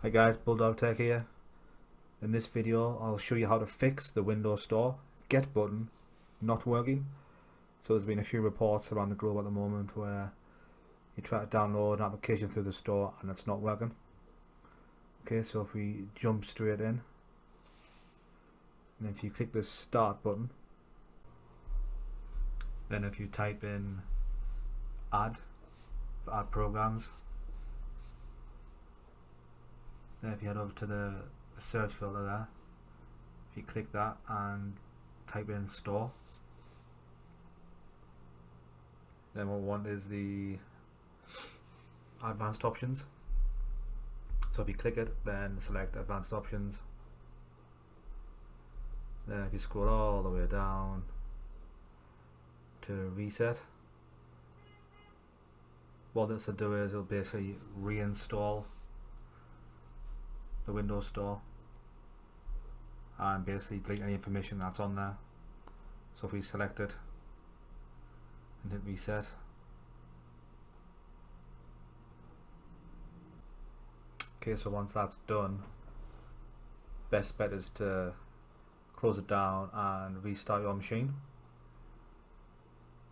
Hi guys, Bulldog Tech here. In this video I'll show you how to fix the Windows Store get button not working. So there's been a few reports around the globe at the moment where you try to download an application through the store and it's not working. Okay, so if we jump straight in, and if you click the start button, then if you type in add programs, then if you head over to the search filter there, if you click that and type in store, then what we want is the advanced options. So if you click it, then select advanced options, then if you scroll all the way down to reset, what this will do is it'll basically reinstall the Windows Store and basically delete any information that's on there. So if we select it and hit reset, okay, so once that's done, best bet is to close it down and restart your machine,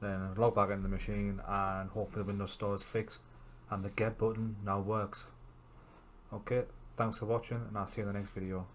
then log back into the machine, and hopefully the Windows Store is fixed and the get button now works. Okay, thanks for watching, and I'll see you in the next video.